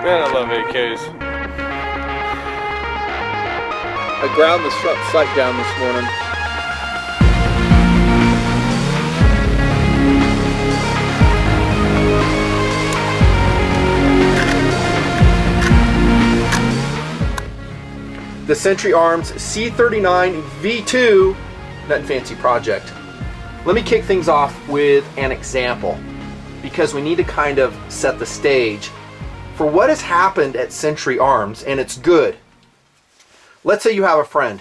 Man, I love AKs. I ground the sight down this morning. The Century Arms C39 V2 Nutnfancy project. Let me kick things off with an example, because we need to kind of set the stage for what has happened at Century Arms, and it's good. Let's say you have a friend.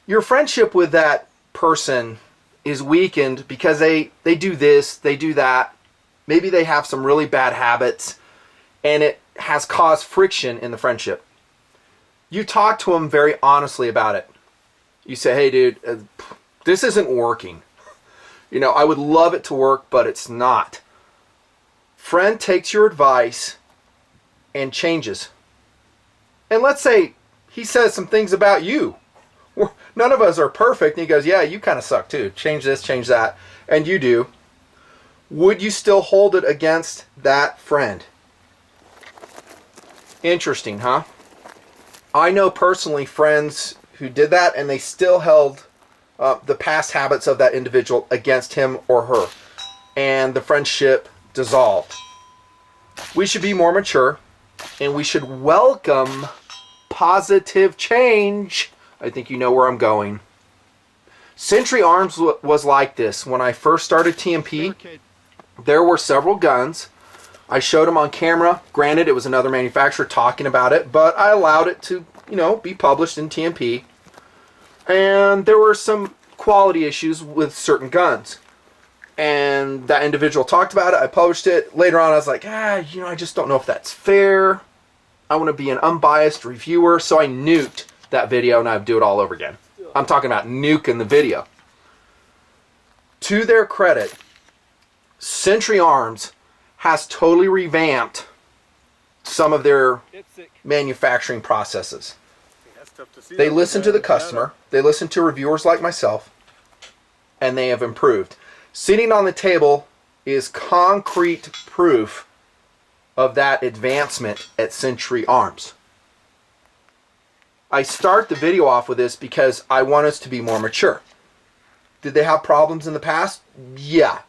Your friendship with that person is weakened because they do this, they do that. Maybe they have some really bad habits, and it has caused friction in the friendship. You talk to them very honestly about it. You say, hey dude, this isn't working. You know, I would love it to work, but it's not. Friend takes your advice and changes. And let's say he says some things about you. None of us are perfect. And he goes, yeah, you kind of suck too. Change this, change that. And you do. Would you still hold it against that friend? Interesting, huh? I know personally friends who did that, and they still held the past habits of that individual against him or her, and the friendship dissolved. We should be more mature, and we should welcome positive change. I think you know where I'm going. Century Arms was like this. When I first started TMP, there were several guns. I showed them on camera. Granted, it was another manufacturer talking about it, but I allowed it to, you know, be published in TMP. And there were some quality issues with certain guns. And that individual talked about it. I published it. Later on, I was like, I just don't know if that's fair. I want to be an unbiased reviewer. So I nuked that video, and I'd do it all over again. I'm talking about nuking the video. To their credit, Century Arms has totally revamped some of their manufacturing processes. They listen to the customer, they listen to reviewers like myself, and they have improved. Sitting on the table is concrete proof of that advancement at Century Arms. I start the video off with this because I want us to be more mature. Did they have problems in the past? Yeah.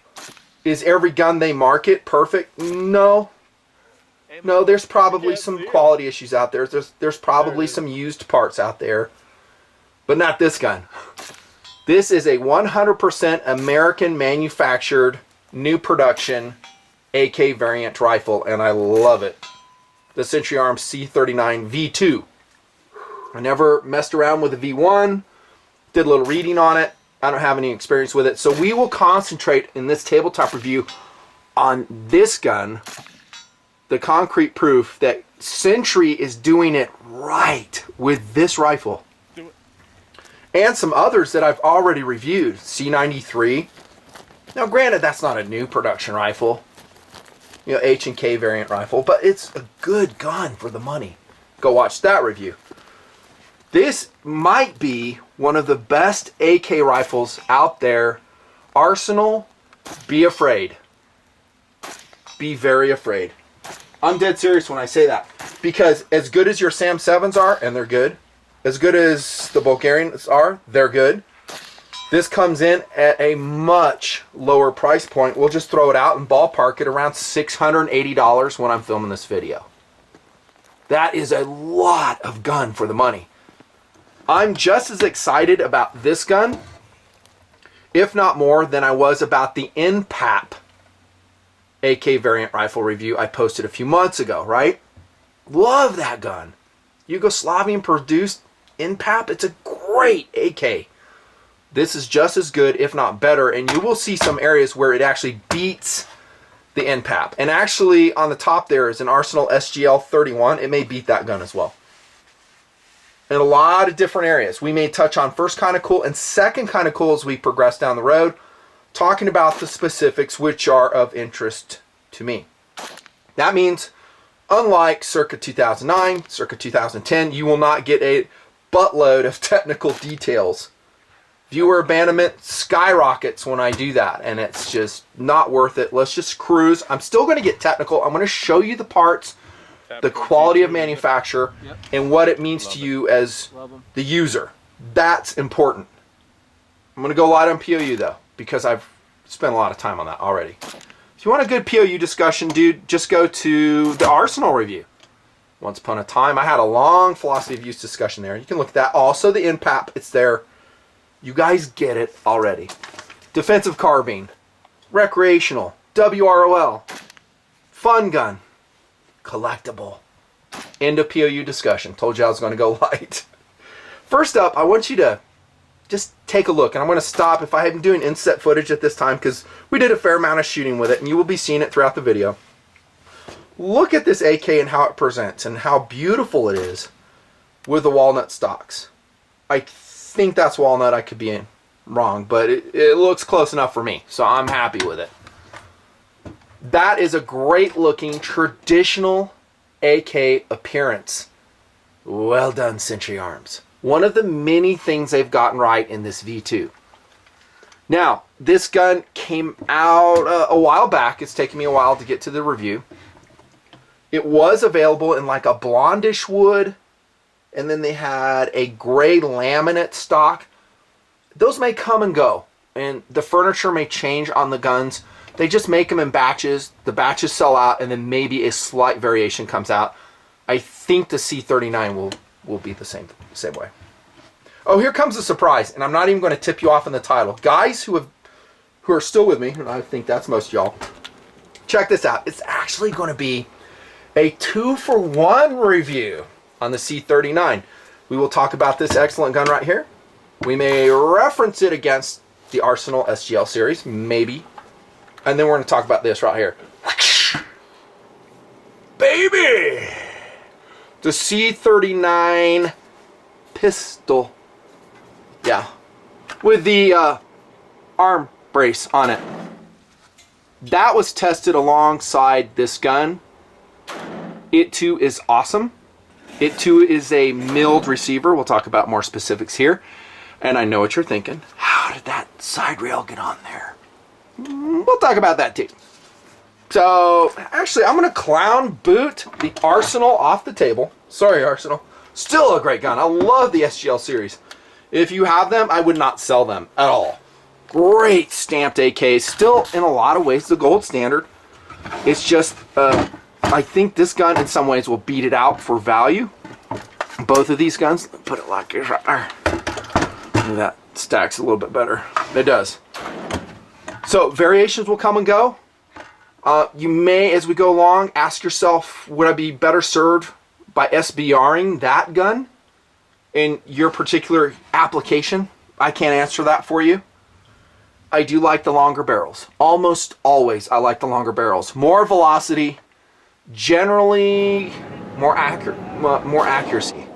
Is every gun they market perfect? No. No, there's probably some quality issues out there. There's probably some used parts out there. But not this gun. This is a 100% American manufactured, new production AK variant rifle, and I love it. The Century Arms C39 V2. I never messed around with the V1. Did a little reading on it. I don't have any experience with it. So we will concentrate in this tabletop review on this gun, the concrete proof that Century is doing it right with this rifle. And some others that I've already reviewed. C93. Now granted, that's not a new production rifle. You know, H&K variant rifle. But it's a good gun for the money. Go watch that review. This might be one of the best AK rifles out there. Arsenal, be afraid. Be very afraid. I'm dead serious when I say that. Because as good as your Sam 7s are, and they're good, as good as the Bulgarians are, they're good, this comes in at a much lower price point. We'll just throw it out and ballpark it around $680 when I'm filming this video. That is a lot of gun for the money. I'm just as excited about this gun, if not more, than I was about the NPAP AK variant rifle review I posted a few months ago, right? Love that gun. Yugoslavian produced NPAP. It's a great AK. This is just as good, if not better, and you will see some areas where it actually beats the NPAP. And actually, on the top there is an Arsenal SGL 31. It may beat that gun as well. In a lot of different areas. We may touch on first kind of cool and second kind of cool as we progress down the road, talking about the specifics which are of interest to me. That means, unlike circa 2009, circa 2010, you will not get a buttload of technical details. Viewer abandonment skyrockets when I do that, and it's just not worth it. Let's just cruise. I'm still going to get technical. I'm going to show you the parts the quality of manufacture, and what it means to you as the user. That's important. I'm going to go light on POU though, because I've spent a lot of time on that already. If you want a good POU discussion, dude, just go to the Arsenal review. Once upon a time, I had a long philosophy of use discussion there. You can look at that. Also, the NPAP, it's there. You guys get it already. Defensive carbine, recreational, WROL, fun gun, collectible. End of POU discussion. Told you I was going to go light. First up, I want you to just take a look. And I'm going to stop if I am doing inset footage at this time because we did a fair amount of shooting with it, and you will be seeing it throughout the video. Look at this AK and how it presents and how beautiful it is with the walnut stocks. I think that's walnut. I could be wrong, but it looks close enough for me, so I'm happy with it. That is a great looking traditional AK appearance. Well done, Century Arms. One of the many things they've gotten right in this V2. Now, this gun came out a while back. It's taken me a while to get to the review. It was available in like a blondish wood, and then they had a gray laminate stock. Those may come and go, and the furniture may change on the guns. They just make them in batches. The batches sell out, and then maybe a slight variation comes out. I think the C39 will be the same way. Oh, here comes a surprise, and I'm not even going to tip you off in the title. Guys who are still with me, and I think that's most of y'all, check this out. It's actually going to be a 2-for-1 review on the C39. We will talk about this excellent gun right here. We may reference it against the Arsenal SGL series, maybe. And then we're going to talk about this right here. Baby! The C39 pistol. Yeah. With the arm brace on it. That was tested alongside this gun. It too is awesome. It too is a milled receiver. We'll talk about more specifics here. And I know what you're thinking. How did that side rail get on there? We'll talk about that too. So, actually, I'm going to clown boot the Arsenal off the table. Sorry, Arsenal. Still a great gun. I love the SGL series. If you have them, I would not sell them at all. Great stamped AKs. Still, in a lot of ways, the gold standard. It's just, I think this gun, in some ways, will beat it out for value. Both of these guns, put it like this right there. Maybe that stacks a little bit better. It does. So, variations will come and go. You may, as we go along, ask yourself, would I be better served by SBRing that gun in your particular application? I can't answer that for you. I do like the longer barrels. Almost always, I like the longer barrels. More velocity, generally more accuracy.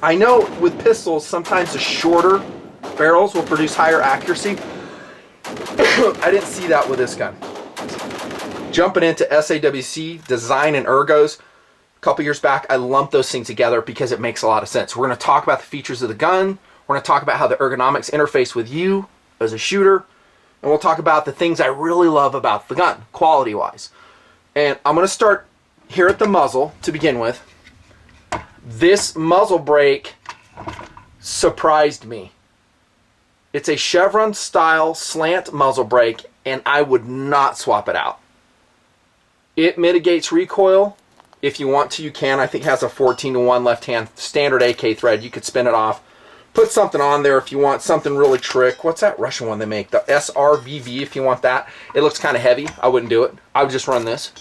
I know with pistols, sometimes the shorter barrels will produce higher accuracy. I didn't see that with this gun. Jumping into SAWC, design and ergos, a couple years back, I lumped those things together because it makes a lot of sense. We're going to talk about the features of the gun. We're going to talk about how the ergonomics interface with you as a shooter. And we'll talk about the things I really love about the gun, quality-wise. And I'm going to start here at the muzzle to begin with. This muzzle brake surprised me. It's a chevron-style slant muzzle brake, and I would not swap it out. It mitigates recoil. If you want to, you can. I think it has a 14-to-1 left-hand standard AK thread. You could spin it off. Put something on there if you want something really trick. What's that Russian one they make? The SRVV if you want that. It looks kind of heavy. I wouldn't do it. I would just run this.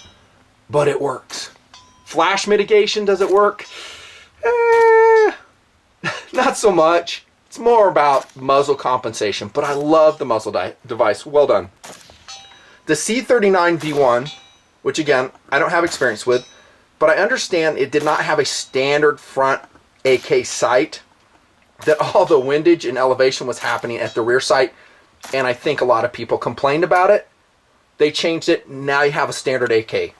But it works. Flash mitigation, does it work? Not so much. It's more about muzzle compensation. But I love the muzzle device. Well done. The C39 V1, which again, I don't have experience with, but I understand it did not have a standard front AK sight, that all the windage and elevation was happening at the rear sight, and I think a lot of people complained about it. They changed it. Now you have a standard AK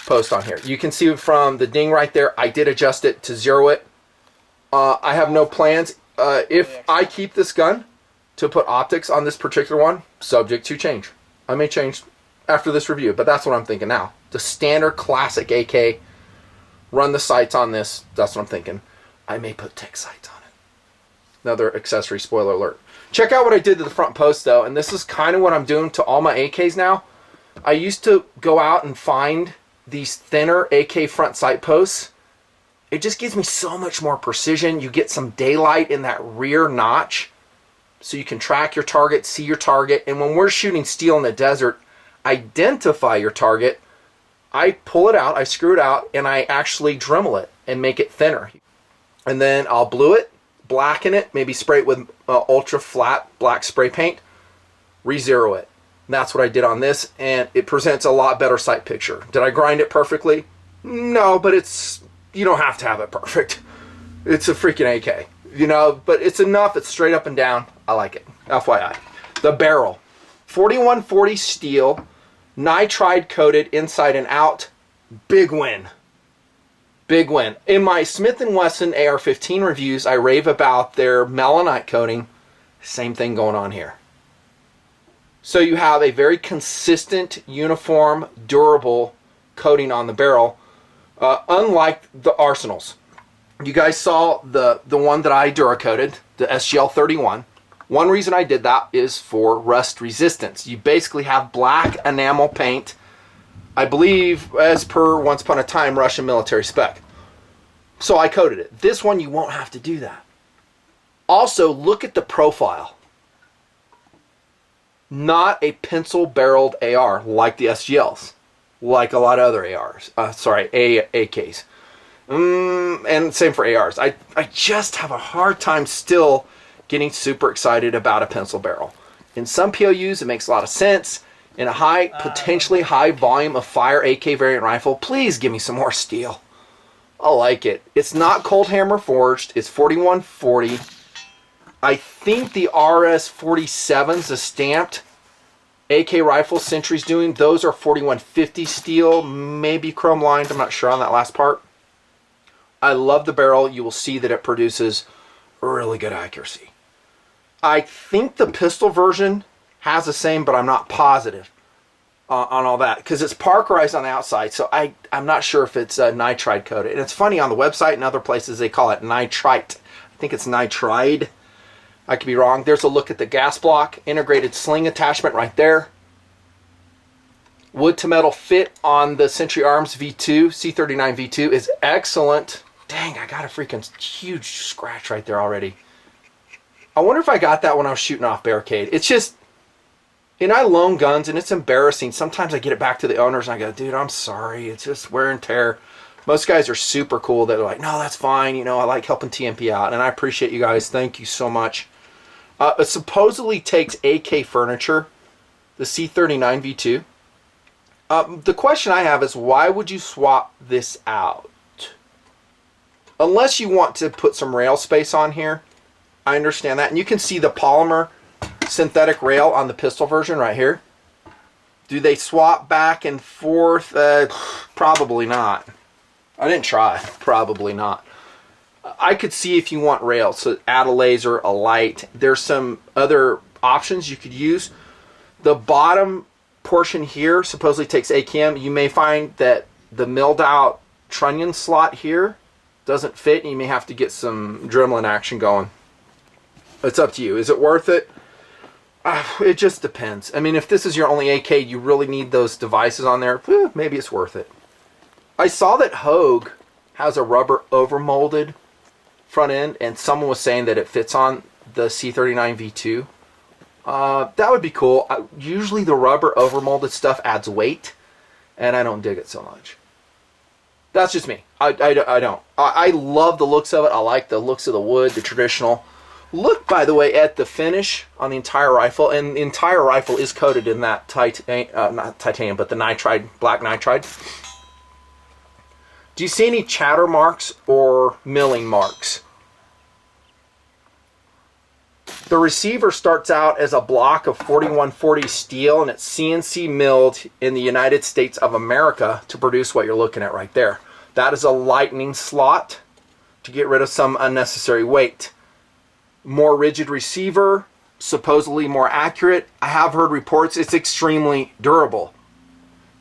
post on here. You can see from the ding right there, I did adjust it to zero it. I have no plans. If I keep this gun to put optics on this particular one, subject to change. I may change after this review, but that's what I'm thinking now. The standard classic AK run the sights on this. That's what I'm thinking. I may put tech sights on it. Another accessory, spoiler alert. Check out what I did to the front post though, and this is kind of what I'm doing to all my AKs now. I used to go out and find these thinner AK front sight posts. It just gives me so much more precision. You get some daylight in that rear notch, so you can track your target, see your target, and when we're shooting steel in the desert, identify your target. I pull it out, I screw it out, and I actually Dremel it and make it thinner. And then I'll blue it, blacken it, maybe spray it with ultra flat black spray paint, re-zero it. And that's what I did on this, and it presents a lot better sight picture. Did I grind it perfectly? No, but you don't have to have it perfect. It's a freaking AK, you know, but it's enough. It's straight up and down. I like it. FYI. The barrel, 4140 steel, nitride coated inside and out. Big win. Big win. In my Smith & Wesson AR-15 reviews, I rave about their melanite coating. Same thing going on here. So you have a very consistent, uniform, durable coating on the barrel, unlike the Arsenals. You guys saw the one that I Duracoated, the SGL-31. One reason I did that is for rust resistance. You basically have black enamel paint, I believe, as per Once Upon a Time Russian military spec. So I coated it. This one, you won't have to do that. Also, look at the profile. Not a pencil-barreled AR like the SGLs, like a lot of other ARs. AKs. And same for ARs. I just have a hard time still getting super excited about a pencil barrel. In some POUs, it makes a lot of sense. In a potentially high volume of fire AK variant rifle, please give me some more steel. I like it. It's not cold hammer forged. It's 4140. I think the RS-47s, the stamped AK rifle Sentry's doing, those are 4150 steel, maybe chrome lined. I'm not sure on that last part. I love the barrel. You will see that it produces really good accuracy. I think the pistol version has the same, but I'm not positive on all that because it's parkerized on the outside, so I'm not sure if it's nitride coated. And it's funny, on the website and other places they call it nitrite. I think it's nitride. I could be wrong. There's a look at the gas block, integrated sling attachment right there. Wood to metal fit on the Century Arms V2, C39 V2 is excellent. Dang, I got a freaking huge scratch right there already. I wonder if I got that when I was shooting off barricade. It's just, and I loan guns and it's embarrassing. Sometimes I get it back to the owners and I go, dude, I'm sorry. It's just wear and tear. Most guys are super cool. They're like, no, that's fine. You know, I like helping TMP out. And I appreciate you guys. Thank you so much. It supposedly takes AK furniture, the C39 V2. The question I have is, why would you swap this out? Unless you want to put some rail space on here. I understand that. And you can see the polymer synthetic rail on the pistol version right here. Do they swap back and forth? Probably not. I didn't try. Probably not. I could see if you want rails, so add a laser, a light. There's some other options you could use. The bottom portion here supposedly takes AKM. You may find that the milled out trunnion slot here doesn't fit, and you may have to get some Dremel action going. It's up to you. Is it worth it? It just depends. I mean, if this is your only AK, you really need those devices on there, maybe it's worth it. I saw that Hogue has a rubber overmolded front end, and someone was saying that it fits on the C39 V2. That would be cool. Usually the rubber overmolded stuff adds weight, and I don't dig it so much. That's just me. I don't. I love the looks of it. I like the looks of the wood, the traditional. Look, by the way, at the finish on the entire rifle, and the entire rifle is coated in that not titanium, but the nitride, black nitride. Do you see any chatter marks or milling marks? The receiver starts out as a block of 4140 steel, and it's CNC milled in the United States of America to produce what you're looking at right there. That is a lightning slot to get rid of some unnecessary weight. More rigid receiver, supposedly more accurate. I have heard reports it's extremely durable.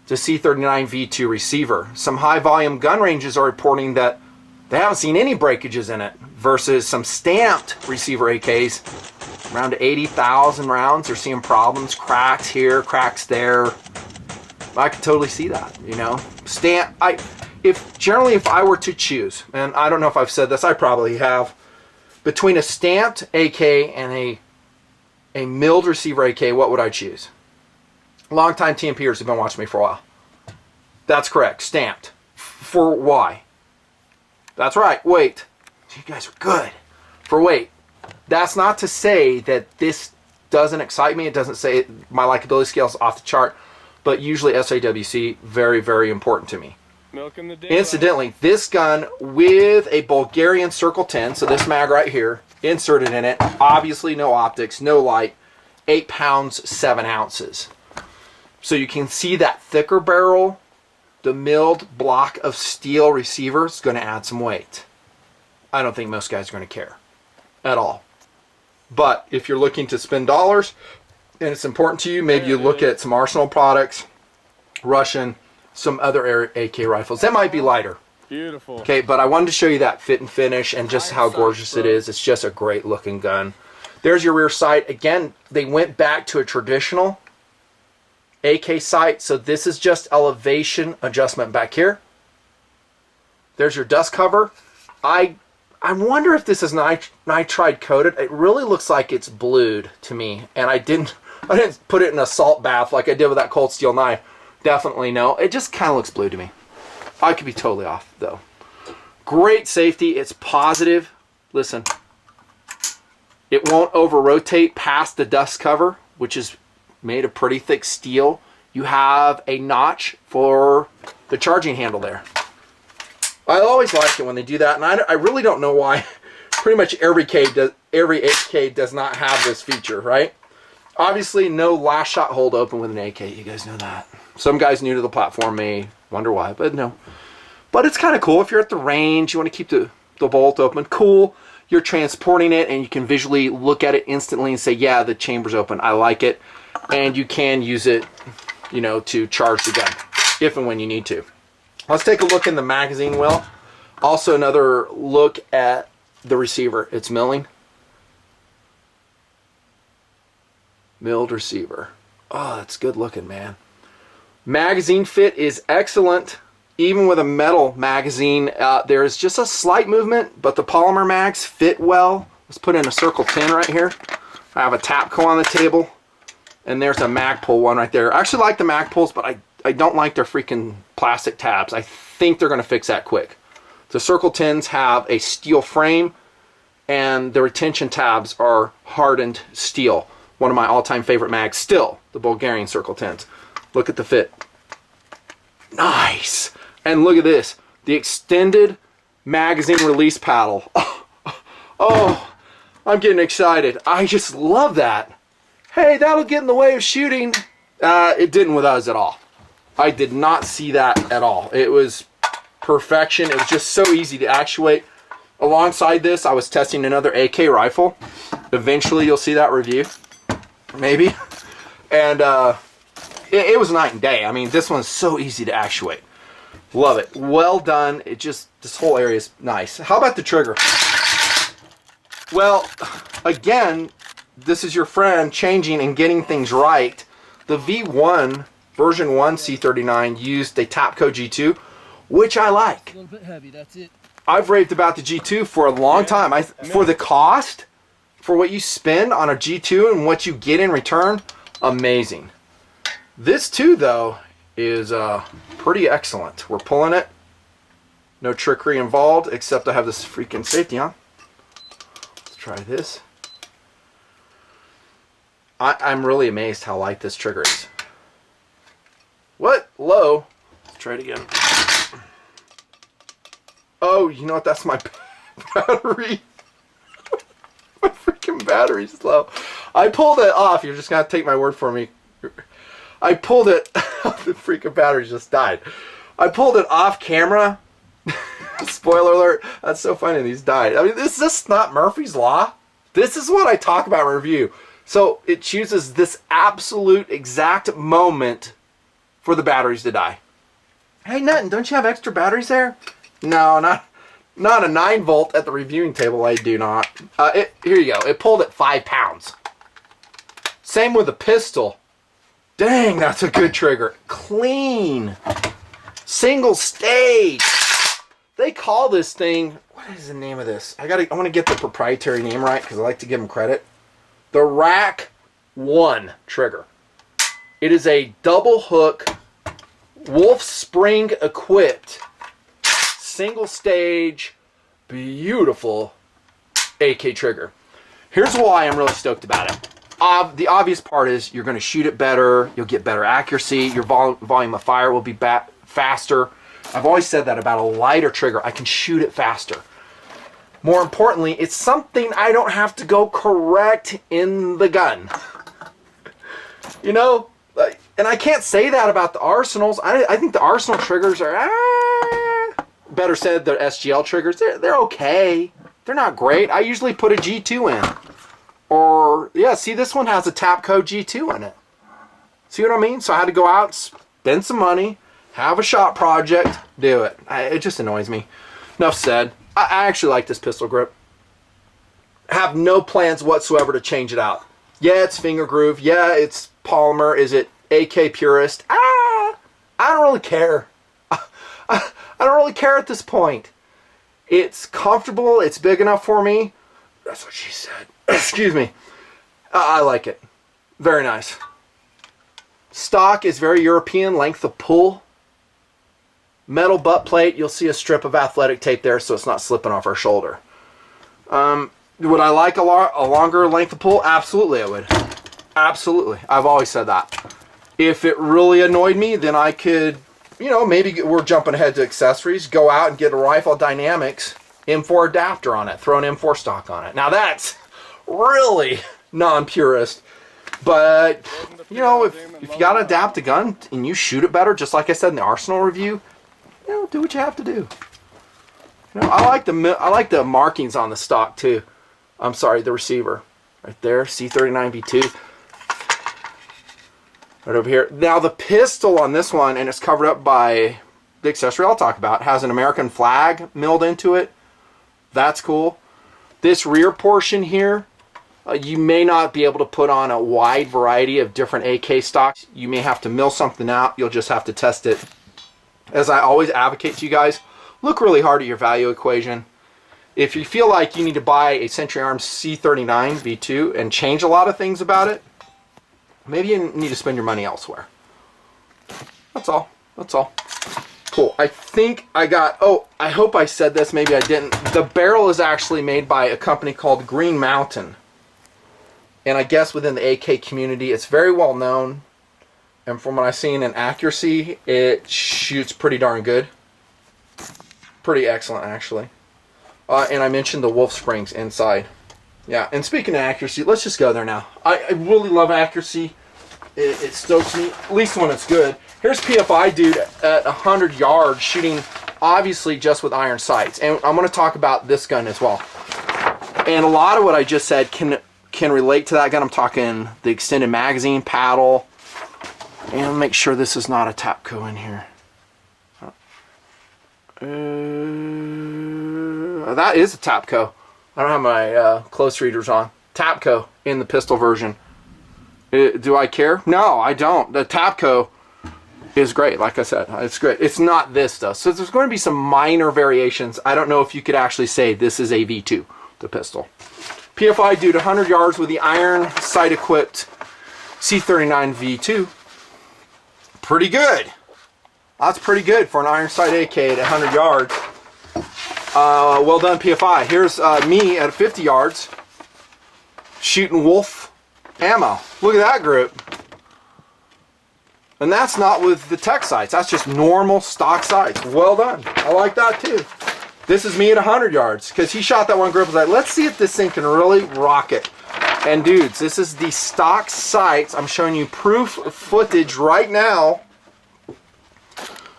It's a C39 V2 receiver. Some high volume gun ranges are reporting that they haven't seen any breakages in it, versus some stamped receiver AKs, around 80,000 rounds, they're seeing problems, cracks here, cracks there. I could totally see that, you know. If I were to choose, and I don't know if I've said this, I probably have, between a stamped AK and a milled receiver AK, what would I choose? Longtime TMPers have been watching me for a while. That's correct, stamped. For why? That's right, weight. You guys are good. For weight. That's not to say that this doesn't excite me. It doesn't say my likability scale is off the chart. But usually SAWC, very, very important to me. Milking the Incidentally, this gun with a Bulgarian Circle 10, so this mag right here, inserted in it, obviously no optics, no light, 8 pounds, 7 ounces. So you can see that thicker barrel, the milled block of steel receiver is going to add some weight. I don't think most guys are going to care at all. But if you're looking to spend dollars and it's important to you, maybe you look at some Arsenal products, Russian, some other AK rifles. That might be lighter. Beautiful. Okay, but I wanted to show you that fit and finish and just how gorgeous it is. It's just a great looking gun. There's your rear sight. Again, they went back to a traditional AK sight, so this is just elevation adjustment back here. There's your dust cover. I wonder if this is nitride coated. It really looks like it's blued to me, and I didn't put it in a salt bath like I did with that cold steel knife. Definitely no. It just kind of looks blue to me. I could be totally off though. Great safety. It's positive. Listen, it won't over rotate past the dust cover, which is made of pretty thick steel. You have a notch for the charging handle there. I always like it when they do that, and I really don't know why. Pretty much every AK does not have this feature, right? Obviously, no last shot hold open with an AK. You guys know that. Some guys new to the platform may wonder why, but no. But it's kind of cool if you're at the range, you want to keep the bolt open. Cool. You're transporting it, and you can visually look at it instantly and say, yeah, the chamber's open. I like it. And you can use it, you know, to charge the gun if and when you need to. Let's take a look in the magazine well. Also another look at the receiver. It's milling. Milled receiver. Oh, that's good looking, man. Magazine fit is excellent. Even with a metal magazine, there's just a slight movement, but the polymer mags fit well. Let's put in a Circle 10 right here. I have a Tapco on the table. And there's a Magpul one right there. I actually like the Magpuls, but I don't like their freaking plastic tabs. I think they're going to fix that quick. The Circle 10s have a steel frame, and the retention tabs are hardened steel. One of my all-time favorite mags still, the Bulgarian Circle 10s. Look at the fit. Nice! And look at this. The extended magazine release paddle. Oh, I'm getting excited. I just love that. Hey, that'll get in the way of shooting. It didn't with us at all. I did not see that at all. It was perfection. It was just so easy to actuate. Alongside this, I was testing another AK rifle. Eventually, you'll see that review. Maybe. And it was night and day. I mean, this one's so easy to actuate. Love it. Well done. This whole area is nice. How about the trigger? Well, again, this is your friend changing and getting things right. The V1, version 1 C39 used a Tapco G2, which I like. A little bit heavy, that's it. I've raved about the G2 for a long time. For the cost, for what you spend on a G2 and what you get in return, amazing. This too, though, is pretty excellent. We're pulling it. No trickery involved, except I have this freaking safety on. Let's try this. I'm really amazed how light this trigger is. What? Low? Let's try it again. Oh, you know what? That's my battery. My freaking battery's low. I pulled it off. You're just going to take my word for me. I pulled it. The freaking battery just died. I pulled it off camera. Spoiler alert. That's so funny. These died. I mean, this is not Murphy's Law. This is what I talk about in review. So it chooses this absolute exact moment for the batteries to die. Hey, Nutton, don't you have extra batteries there? No, not a 9 volt at the reviewing table. I do not. Here you go. It pulled at 5 pounds. Same with the pistol. Dang, that's a good trigger. Clean. Single stage. They call this thing, what is the name of this? I want to get the proprietary name right because I like to give them credit. The Rack 1 trigger. It is a double hook, Wolf spring equipped, single stage, beautiful AK trigger. Here's why I'm really stoked about it. The obvious part is you're going to shoot it better, you'll get better accuracy, your volume of fire will be faster. I've always said that about a lighter trigger. I can shoot it faster. More importantly, it's something I don't have to go correct in the gun. You know, and I can't say that about the Arsenals. I think the Arsenal triggers are, better said, the SGL triggers, they're okay. They're not great. I usually put a G2 in. Or, yeah, see, this one has a Tapco G2 in it. See what I mean? So I had to go out, spend some money, have a shot project, do it. It just annoys me. Enough said. I actually like this pistol grip. Have no plans whatsoever to change it out. Yeah, it's finger groove. Yeah, it's polymer. Is it AK purist? I don't really care. I don't really care at this point. It's comfortable. It's big enough for me. That's what she said. Excuse me. I like it. Very nice. Stock is very European. Length of pull. Metal butt plate. You'll see a strip of athletic tape there so it's not slipping off our shoulder. Would I like a longer length of pull? Absolutely I would. Absolutely. I've always said that. If it really annoyed me, then I could, you know, maybe we're jumping ahead to accessories, go out and get a Rifle Dynamics M4 adapter on it, throw an M4 stock on it. Now that's really non-purist, but you know, if you got to adapt a gun and you shoot it better, just like I said in the Arsenal review, you know, do what you have to do. You know, I like the markings on the stock too. I'm sorry, the receiver right there, C39 V2. Right over here. Now the pistol on this one, and it's covered up by the accessory I'll talk about, has an American flag milled into it. That's cool. This rear portion here, you may not be able to put on a wide variety of different AK stocks. You may have to mill something out. You'll just have to test it. As I always advocate to you guys, look really hard at your value equation. If you feel like you need to buy a Century Arms C39 V2 and change a lot of things about it, maybe you need to spend your money elsewhere. That's all. That's all. Cool. I think I got, oh, I hope I said this, maybe I didn't. The barrel is actually made by a company called Green Mountain. And I guess within the AK community, it's very well known. And from what I've seen in accuracy, it shoots pretty darn good. Pretty excellent, actually. And I mentioned the Wolf Springs inside. Yeah, and speaking of accuracy, let's just go there now. I really love accuracy. It stokes me, at least when it's good. Here's PFI dude at 100 yards shooting, obviously just with iron sights. And I'm going to talk about this gun as well. And a lot of what I just said can relate to that gun. I'm talking the extended magazine, paddle. And make sure this is not a Tapco in here. That is a Tapco. I don't have my close readers on. Tapco in the pistol version. Do I care? No, I don't. The Tapco is great, like I said. It's great. It's not this though. So there's going to be some minor variations. I don't know if you could actually say this is a V2, the pistol. PFI dude 100 yards with the iron sight equipped C39 V2. Pretty good. That's pretty good for an iron sight AK at 100 yards. Well done, PFI. Here's me at 50 yards shooting Wolf ammo. Look at that group. And that's not with the tech sights. That's just normal stock sights. Well done. I like that too. This is me at 100 yards because he shot that one group. I was like, let's see if this thing can really rock it. And dudes, this is the stock sights. I'm showing you proof footage right now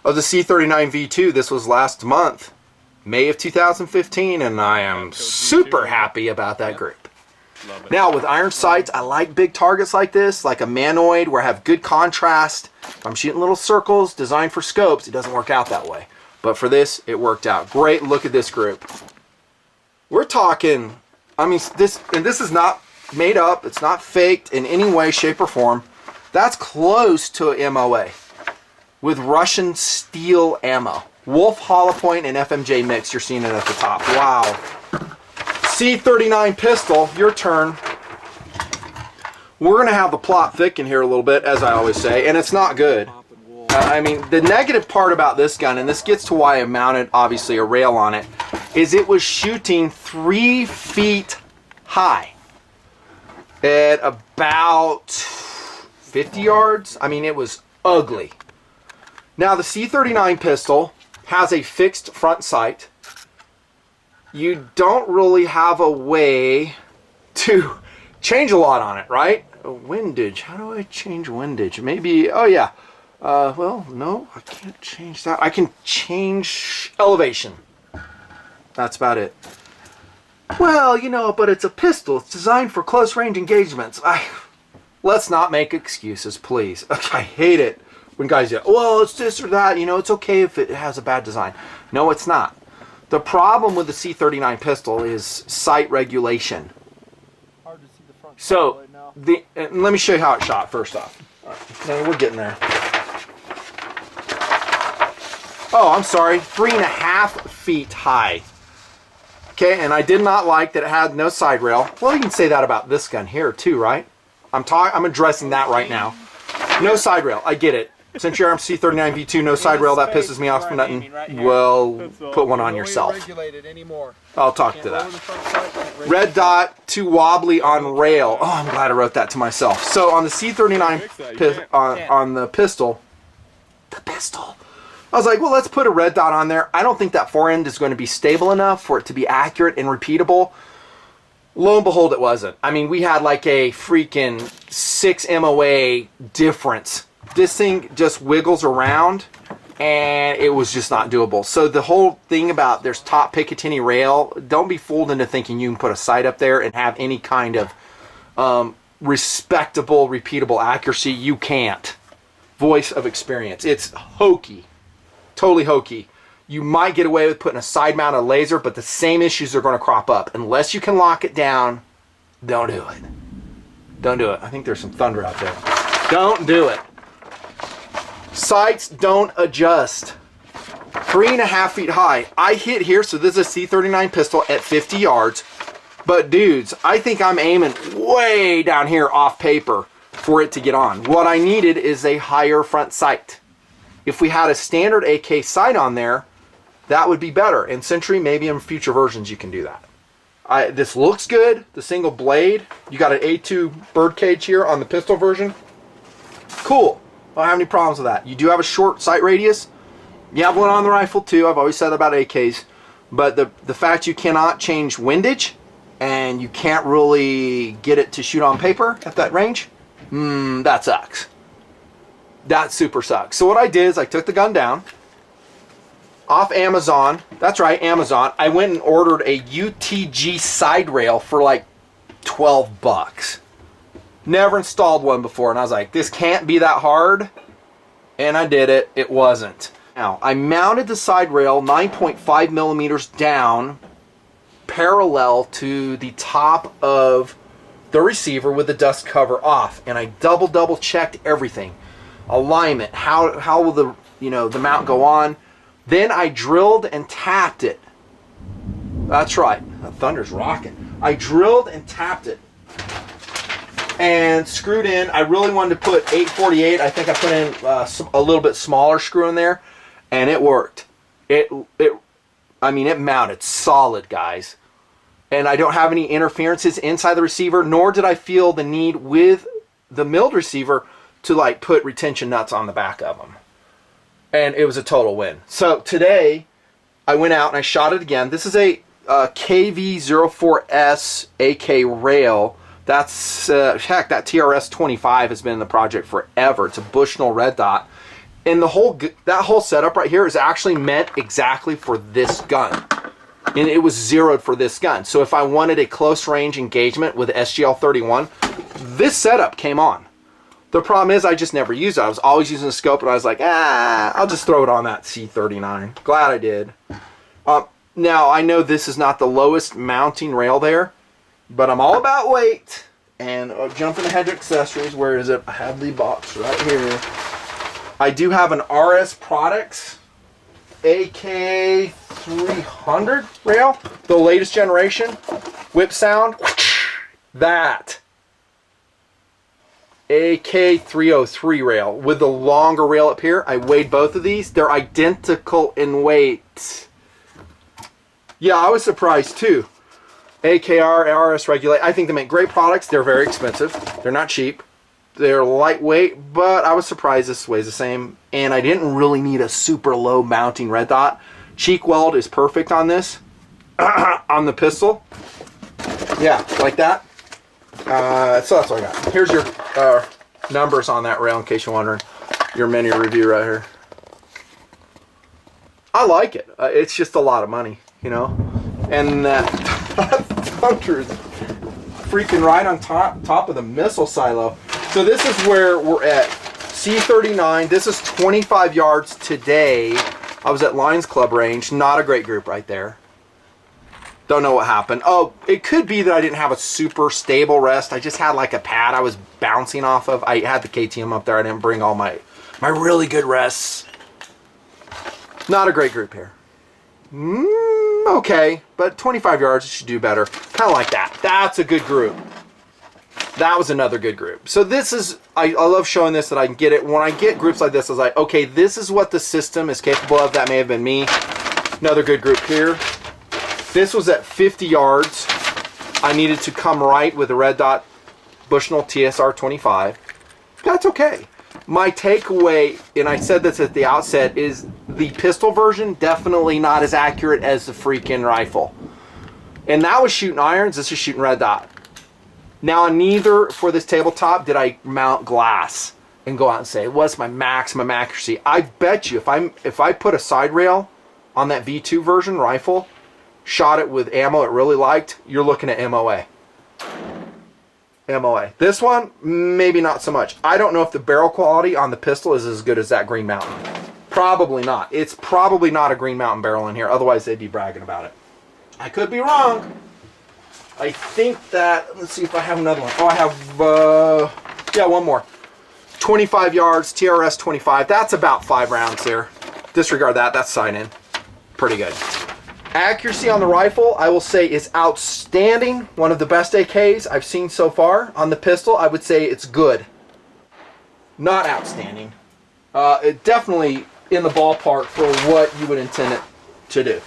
of the C39 V2. This was last month, May of 2015, and I am super happy about that group. Love it. Now with iron sights, I like big targets like this, like a manoid where I have good contrast. If I'm shooting little circles designed for scopes, it doesn't work out that way. But for this, it worked out. Great look at this group. We're talking, I mean, this is not made up. It's not faked in any way, shape, or form. That's close to a MOA with Russian steel ammo. Wolf hollow point and FMJ mix. You're seeing it at the top. Wow. C39 pistol, your turn. We're going to have the plot thicken here a little bit, as I always say, and it's not good. I mean, the negative part about this gun, and this gets to why I mounted, obviously, a rail on it, is it was shooting 3 feet high at about 50 yards. I mean, it was ugly. Now, the C39 pistol has a fixed front sight. You don't really have a way to change a lot on it, right? Windage. How do I change windage? Maybe, oh yeah. Well, no, I can't change that. I can change elevation. That's about it. Well, you know, but it's a pistol. It's designed for close range engagements. Let's not make excuses, please. I hate it when guys say, well, it's this or that. You know, it's okay if it has a bad design. No, it's not. The problem with the C39 pistol is sight regulation. Hard to see the front so, right now. let me show you how it shot first off. All right, no, we're getting there. Oh, I'm sorry, 3.5 feet high. Okay, and I did not like that it had no side rail. Well, you can say that about this gun here too, right? I'm addressing that right now. No side rail, I get it. Since you're C39 V2, no side rail, that pisses me off for nothing. Well, put one on yourself. I'll talk to that. Red dot, too wobbly on rail. Oh, I'm glad I wrote that to myself. So on the C39 on the pistol, I was like, well, let's put a red dot on there. I don't think that forend is going to be stable enough for it to be accurate and repeatable. Lo and behold, it wasn't. I mean, we had like a freaking 6 MOA difference. This thing just wiggles around, and it was just not doable. So the whole thing about there's top Picatinny rail, don't be fooled into thinking you can put a sight up there and have any kind of respectable, repeatable accuracy. You can't. Voice of experience. It's hokey. Totally hokey. You might get away with putting a side-mounted laser, but the same issues are going to crop up. Unless you can lock it down, don't do it. Don't do it. I think there's some thunder out there. Don't do it. Sights don't adjust. 3.5 feet high. I hit here, so this is a C39 pistol at 50 yards. But dudes, I think I'm aiming way down here off paper for it to get on. What I needed is a higher front sight. If we had a standard AK sight on there, that would be better. In Century, maybe in future versions you can do that. This looks good. The single blade. You got an A2 birdcage here on the pistol version. Cool. I don't have any problems with that. You do have a short sight radius. You have one on the rifle too. I've always said that about AKs. But the fact you cannot change windage and you can't really get it to shoot on paper at that range, that sucks. That super sucks. So what I did is I took the gun down off Amazon. That's right, Amazon. I went and ordered a UTG side rail for like 12 bucks. Never installed one before, and I was like, this can't be that hard. And I did it. It wasn't. Now, I mounted the side rail 9.5 millimeters down parallel to the top of the receiver with the dust cover off, and I double checked everything. Alignment, how will the mount go on. Then I drilled and tapped it. That's right, the thunder's rocking. I drilled and tapped it and screwed in. I really wanted to put 848. I think I put in a little bit smaller screw in there, and it worked. I mean, it mounted solid, guys. And I don't have any interferences inside the receiver, nor did I feel the need with the milled receiver to like put retention nuts on the back of them. And it was a total win. So today I went out and I shot it again. This is a KV04S AK rail. That's heck, that TRS 25 has been in the project forever. It's a Bushnell red dot, and that whole setup right here is actually meant exactly for this gun. and it was zeroed for this gun. So if I wanted a close range engagement with SGL-31, this setup came on. The problem is I just never used it. I was always using the scope, and I was like, I'll just throw it on that C39. Glad I did. Now, I know this is not the lowest mounting rail there, but I'm all about weight. And jumping ahead to accessories, where is it? I have the box right here. I do have an RS Products AK300 rail, the latest generation. Whip sound, that. AK303 rail with the longer rail up here. I weighed both of these. They're identical in weight. Yeah, I was surprised too. AKR, RS Regulate. I think they make great products. They're very expensive. They're not cheap. They're lightweight, but I was surprised this weighs the same. And I didn't really need a super low mounting red dot. Cheek weld is perfect on this. On the pistol. Yeah, like that. So that's what I got. Here's your numbers on that rail in case you're wondering. Your mini review right here. I like it. It's just a lot of money, you know. And that Hunter is freaking right on top of the missile silo. So this is where we're at. C39. This is 25 yards today. I was at Lions Club range. Not a great group right there. Don't know what happened. Oh, it could be that I didn't have a super stable rest. I just had like a pad I was bouncing off of. I had the KTM up there. I didn't bring all my really good rests. Not a great group here. Okay, but 25 yards, it should do better. Kind of like that. That's a good group. That was another good group. So this is, I love showing this that I can get it. When I get groups like this, I was like, okay, this is what the system is capable of. That may have been me. Another good group here. This was at 50 yards. I needed to come right with a red dot Bushnell TSR 25. That's okay. My takeaway, and I said this at the outset, is the pistol version definitely not as accurate as the freaking rifle. And that was shooting irons. This is shooting red dot. Now, neither for this tabletop did I mount glass and go out and say, what's my maximum accuracy? I bet you if I put a side rail on that V2 version rifle, shot it with ammo it really liked, you're looking at MOA. MOA. This one, maybe not so much. I don't know if the barrel quality on the pistol is as good as that Green Mountain. Probably not. It's probably not a Green Mountain barrel in here, otherwise they'd be bragging about it. I could be wrong. I think that, let's see if I have another one. Oh, I have, yeah, one more. 25 yards, TRS 25. That's about 5 rounds there. Disregard that. That's sight in. Pretty good. Accuracy on the rifle, I will say, is outstanding. One of the best AKs I've seen so far. On the pistol, I would say it's good. Not outstanding. It definitely in the ballpark for what you would intend it to do.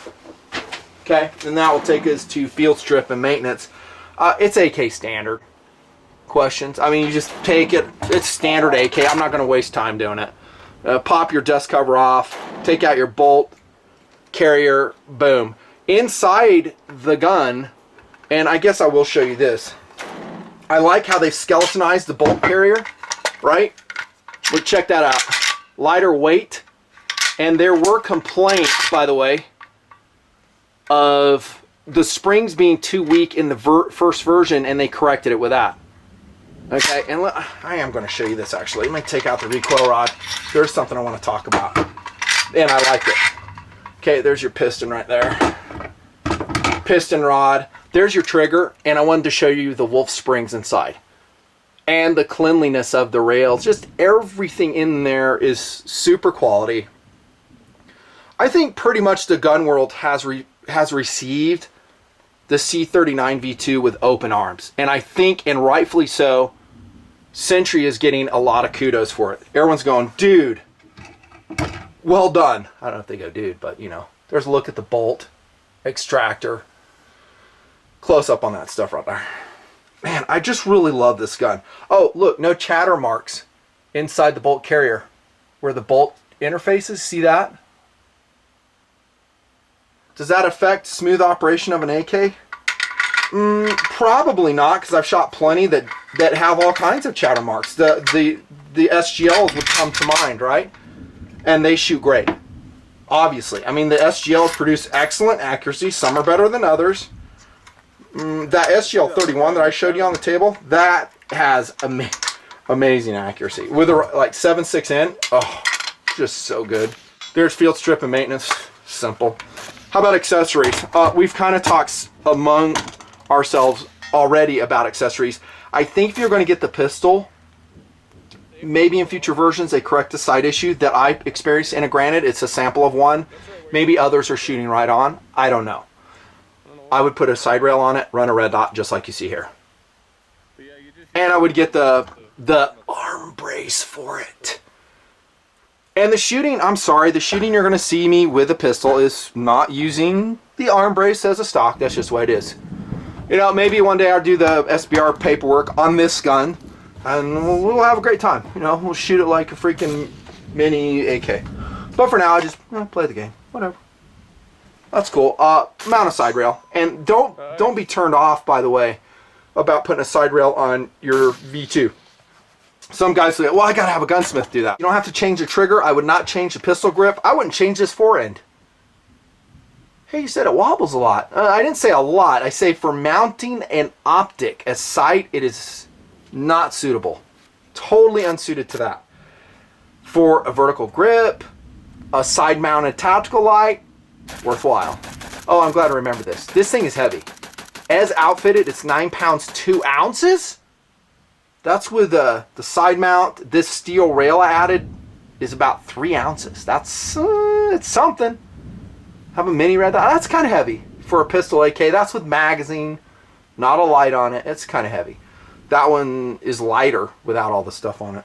Okay, and that will take us to field strip and maintenance. It's AK standard. Questions? I mean, you just take it. It's standard AK. I'm not going to waste time doing it. Pop your dust cover off. Take out your bolt carrier. Boom. Inside the gun, and I guess I will show you this. I like how they've skeletonized the bolt carrier, right? But check that out. Lighter weight. And there were complaints, by the way, of the springs being too weak in the first version, and they corrected it with that. Okay, and I am going to show you this actually. Let me take out the recoil rod. There's something I want to talk about, and I like it. Okay, there's your piston right there. Piston rod. There's your trigger, and I wanted to show you the Wolf springs inside. And the cleanliness of the rails. Just everything in there is super quality. I think pretty much the gun world has received the C39 V2 with open arms. And I think, and rightfully so, Century is getting a lot of kudos for it. Everyone's going, dude, well done. I don't know if they go, dude, but you know, there's a look at the bolt, extractor, close up on that stuff right there. Man, I just really love this gun. Oh, look, no chatter marks inside the bolt carrier where the bolt interfaces. See that? Does that affect smooth operation of an AK? Probably not, because I've shot plenty that have all kinds of chatter marks. The SGLs would come to mind, right? And they shoot great. obviously. I mean, the SGLs produce excellent accuracy. Some are better than others. That SGL 31 that I showed you on the table, that has amazing accuracy. With a like 7.6N, oh, just so good. There's field strip and maintenance, simple. How about accessories? We've kind of talked among ourselves already about accessories. I think if you're going to get the pistol, maybe in future versions they correct the sight issue that I experienced, and granted it's a sample of one. Maybe others are shooting right on. I don't know. I would put a side rail on it, run a red dot just like you see here. And I would get the arm brace for it. And the shooting, I'm sorry, the shooting you're going to see me with a pistol is not using the arm brace as a stock. That's just the way it is. You know, maybe one day I'll do the SBR paperwork on this gun, and we'll have a great time. You know, we'll shoot it like a freaking mini AK. But for now, I just play the game. Whatever. That's cool. Mount a side rail. And don't be turned off, by the way, about putting a side rail on your V2. Some guys say, well, I gotta have a gunsmith do that. You don't have to change the trigger. I would not change the pistol grip. I wouldn't change this forend. Hey, you said it wobbles a lot. I didn't say a lot. I say for mounting an optic, a sight, it is not suitable. Totally unsuited to that. For a vertical grip, a side mounted tactical light, worthwhile. Oh, I'm glad I remember this. This thing is heavy. As outfitted, it's 9 pounds 2 ounces. That's with the side mount. This steel rail I added is about 3 ounces. That's it's something. Have a mini red dot. That's kind of heavy for a pistol AK. That's with magazine, not a light on it. It's kind of heavy. That one is lighter without all the stuff on it.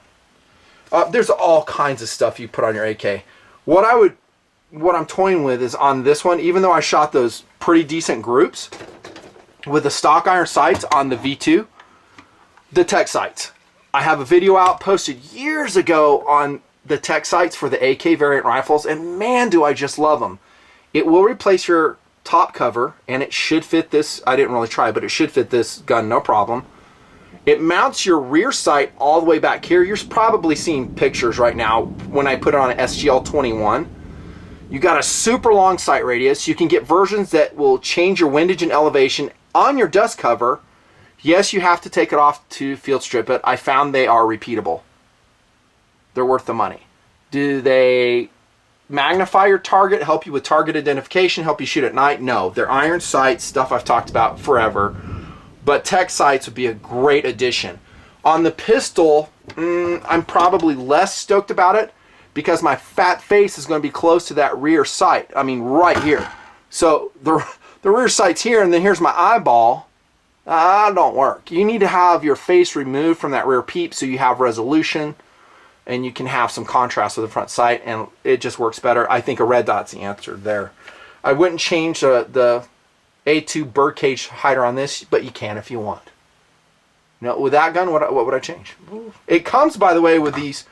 There's all kinds of stuff you put on your AK. What I'm toying with is on this one, even though I shot those pretty decent groups with the stock iron sights on the V2, the tech sights. I have a video out posted years ago on the tech sights for the AK variant rifles, and man, do I just love them. It will replace your top cover, and it should fit this. I didn't really try, but it should fit this gun no problem. It mounts your rear sight all the way back here. You're probably seeing pictures right now when I put it on an SGL 21. You got a super long sight radius. You can get versions that will change your windage and elevation on your dust cover. Yes, you have to take it off to field strip it. I found they are repeatable. They're worth the money. Do they magnify your target, help you with target identification, help you shoot at night? No. They're iron sights, stuff I've talked about forever. But tech sights would be a great addition. On the pistol, I'm probably less stoked about it because my fat face is going to be close to that rear sight. I mean, right here. So the rear sight's here, and then here's my eyeball. Don't work. You need to have your face removed from that rear peep so you have resolution and you can have some contrast with the front sight, and it just works better. I think a red dot's the answer there. I wouldn't change the A2 birdcage hider on this, but you can if you want. Now, with that gun, what would I change? It comes, by the way, with these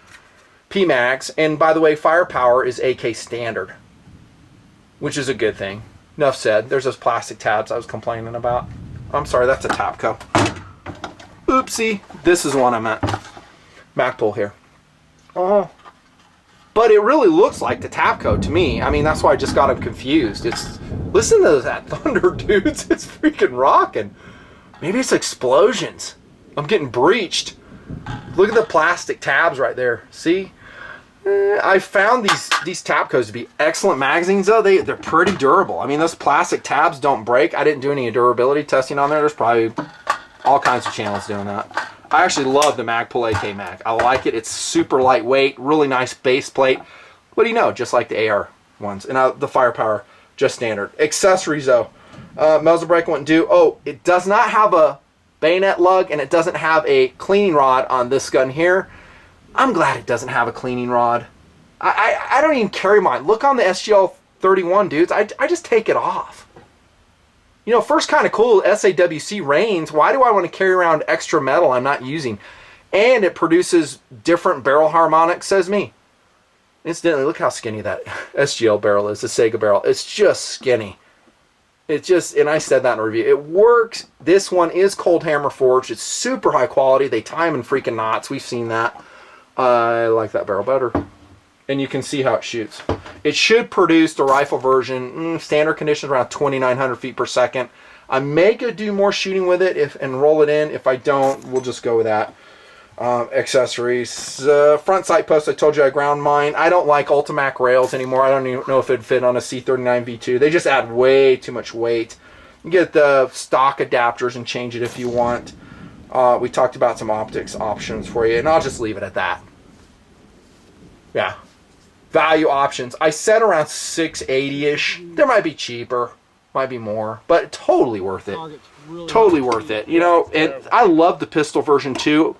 PMags, and by the way, firepower is AK standard, which is a good thing. Enough said. There's those plastic tabs I was complaining about. I'm sorry, that's a Tapco. Oopsie. This is one I meant. Magpul here. Oh. But it really looks like the Tapco to me. I mean, that's why I just got them confused. Listen to that thunder, dudes. It's freaking rocking. Maybe it's explosions. I'm getting breached. Look at the plastic tabs right there. See? I found these Tapcos to be excellent magazines, though. They're pretty durable. I mean, those plastic tabs don't break. I didn't do any durability testing on there. There's probably all kinds of channels doing that. I actually love the Magpul AK Mag. I like it. It's super lightweight, really nice base plate. What do you know? Just like the AR ones. And the firepower, just standard. Accessories, though. Muzzle brake wouldn't do. Oh, it does not have a bayonet lug, and it doesn't have a cleaning rod on this gun here. I'm glad it doesn't have a cleaning rod. I don't even carry mine. Look on the SGL 31, dudes. I just take it off. You know, first kind of cool, SAWC Reigns. Why do I want to carry around extra metal I'm not using? And it produces different barrel harmonics, says me. Incidentally, look how skinny that SGL barrel is, the Sega barrel. It's just skinny. It just, and I said that in a review, it works. This one is cold hammer forged. It's super high quality. They tie them in freaking knots. We've seen that. I like that barrel better. and you can see how it shoots. It should produce the rifle version, standard conditions around 2,900 feet per second. I may go do more shooting with it and roll it in. If I don't, we'll just go with that. Accessories, front sight post, I told you I ground mine. I don't like Ultimac rails anymore. I don't even know if it'd fit on a C39 V2. They just add way too much weight. You get the stock adapters and change it if you want. We talked about some optics options for you, and I'll just leave it at that. Yeah. Value options. I said around 680-ish. There might be cheaper, might be more, but totally worth it. Totally worth it. You know, and I love the pistol version too.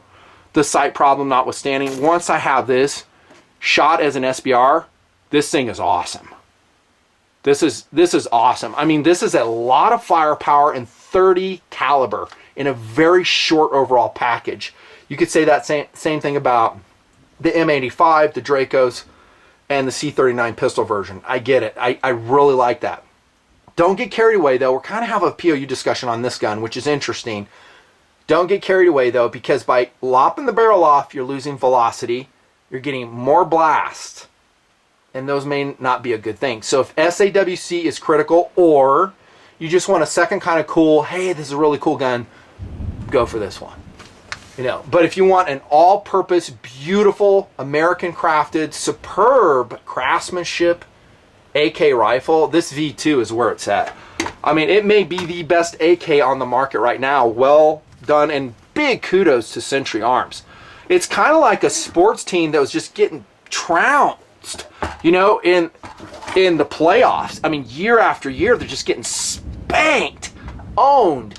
The sight problem notwithstanding. Once I have this shot as an SBR, this thing is awesome. This is awesome. I mean, this is a lot of firepower and 30 caliber in a very short overall package. You could say that same thing about the M85, the Dracos, and the C39 pistol version. I get it. I really like that. Don't get carried away, though. We're kind of having a POU discussion on this gun, which is interesting. Don't get carried away, though, because by lopping the barrel off, you're losing velocity. You're getting more blast. And those may not be a good thing. So if SAWC is critical, or you just want a second kind of cool, hey, this is a really cool gun, go for this one. You know, but if you want an all-purpose, beautiful, American-crafted, superb craftsmanship AK rifle, this V2 is where it's at. I mean, it may be the best AK on the market right now. Well done, and big kudos to Century Arms. It's kind of like a sports team that was just getting trounced, you know, in the playoffs. I mean, year after year, they're just getting spanked, owned.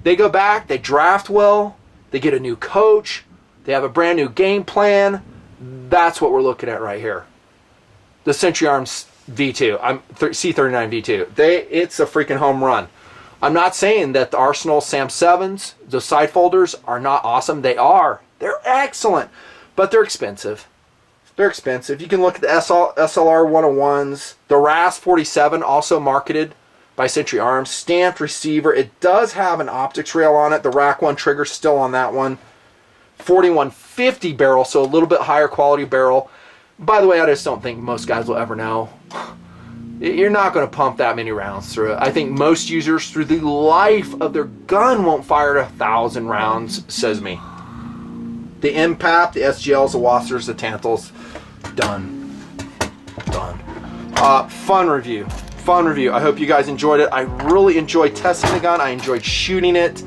They go back, they draft well, they get a new coach, they have a brand new game plan. That's what we're looking at right here. The Century Arms V2, C39 V2. It's a freaking home run. I'm not saying that the Arsenal Sam 7s, the side folders, are not awesome. They are. They're excellent, but they're expensive. They're expensive. You can look at the SLR 101s, the RAS 47, also marketed by Century Arms, stamped receiver. It does have an optics rail on it. The rack 1 trigger still on that one. 4150 barrel, so a little bit higher quality barrel. By the way, I just don't think most guys will ever know. You're not going to pump that many rounds through it. I think most users through the life of their gun won't fire 1,000 rounds, says me. The MPAP, the SGLs, the Wassers, the Tantals, done. Done. Fun review. Fun review. I hope you guys enjoyed it. I really enjoyed testing the gun. I enjoyed shooting it.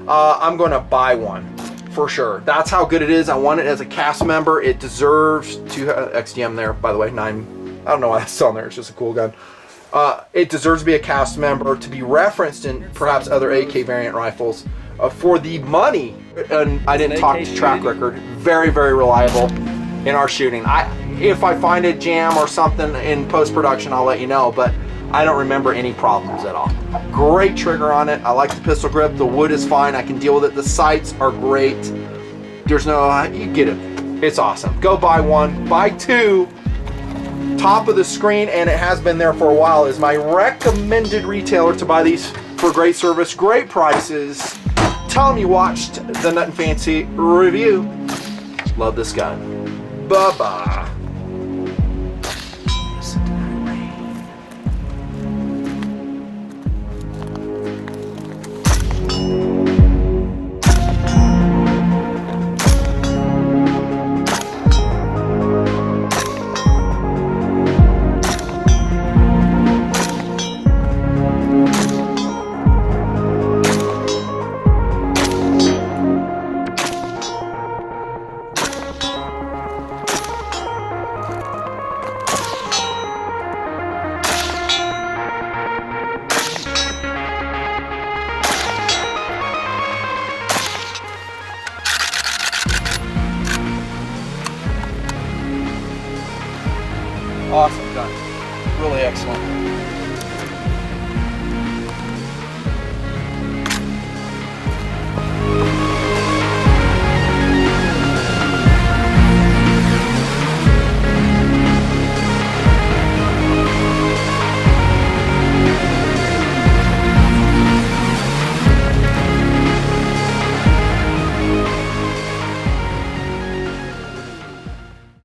I'm going to buy one. For sure. That's how good it is. I want it as a cast member. It deserves to have XDM there, by the way. 9. I don't know why that's on there. It's just a cool gun. It deserves to be a cast member, to be referenced in perhaps other AK variant rifles. For the money, and I didn't talk to track record, very, very reliable in our shooting. If I find a jam or something in post-production, I'll let you know, but I don't remember any problems at all. Great trigger on it. I like the pistol grip. The wood is fine. I can deal with it. The sights are great. There's no, you get it. It's awesome. Go buy one. Buy two. Top of the screen, and it has been there for a while, is my recommended retailer to buy these for great service, great prices. Tell them you watched the Nutnfancy review. Love this gun. Bye-bye. Awesome gun. Really excellent.